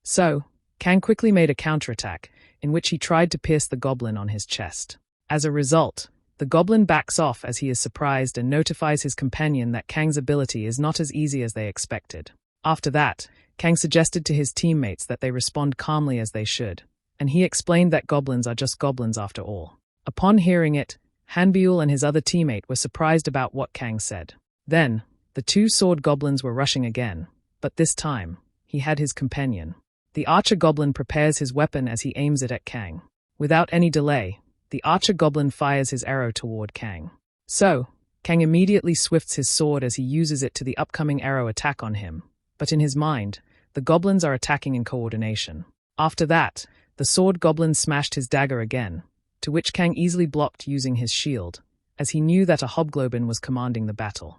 So, Kang quickly made a counterattack, in which he tried to pierce the goblin on his chest. As a result, the goblin backs off as he is surprised and notifies his companion that Kang's ability is not as easy as they expected. After that, Kang suggested to his teammates that they respond calmly as they should, and he explained that goblins are just goblins after all. Upon hearing it, Hanbiul and his other teammate were surprised about what Kang said. Then, the two sword goblins were rushing again, but this time, he had his companion. The archer goblin prepares his weapon as he aims it at Kang. Without any delay, the archer goblin fires his arrow toward Kang. So, Kang immediately swifts his sword as he uses it to the upcoming arrow attack on him, but in his mind, the goblins are attacking in coordination. After that, the sword goblin smashed his dagger again, to which Kang easily blocked using his shield, as he knew that a hobgoblin was commanding the battle.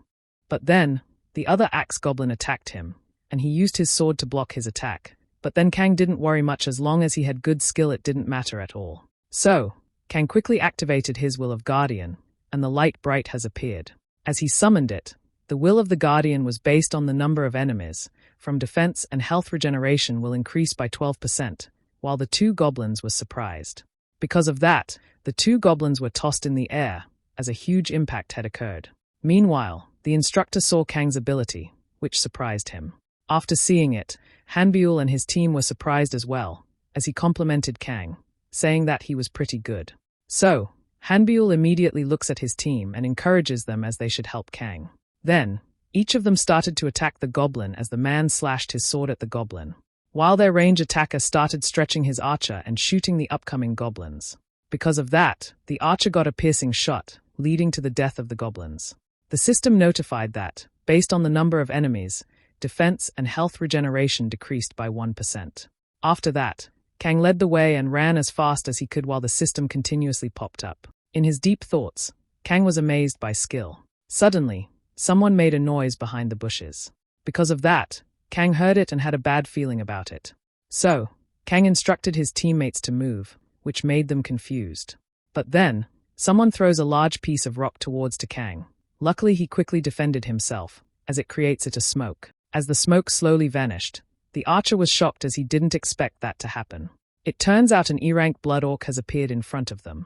But then, the other axe goblin attacked him, and he used his sword to block his attack. But then Kang didn't worry much as long as he had good skill, it didn't matter at all. So, Kang quickly activated his Will of Guardian, and the light bright has appeared. As he summoned it, the Will of the Guardian was based on the number of enemies, from defense and health regeneration will increase by 12%, while the two goblins were surprised. Because of that, the two goblins were tossed in the air, as a huge impact had occurred. Meanwhile, the instructor saw Kang's ability, which surprised him. After seeing it, Hanbiul and his team were surprised as well, as he complimented Kang, saying that he was pretty good. So, Hanbiul immediately looks at his team and encourages them as they should help Kang. Then, each of them started to attack the goblin as the man slashed his sword at the goblin, while their range attacker started stretching his archer and shooting the upcoming goblins. Because of that, the archer got a piercing shot, leading to the death of the goblins. The system notified that, based on the number of enemies, defense and health regeneration decreased by 1%. After that, Kang led the way and ran as fast as he could while the system continuously popped up. In his deep thoughts, Kang was amazed by skill. Suddenly, someone made a noise behind the bushes. Because of that, Kang heard it and had a bad feeling about it. So, Kang instructed his teammates to move, which made them confused. But then, someone throws a large piece of rock towards to Kang. Luckily, he quickly defended himself, as it creates it a smoke. As the smoke slowly vanished, the archer was shocked as he didn't expect that to happen. It turns out an E-rank blood orc has appeared in front of them.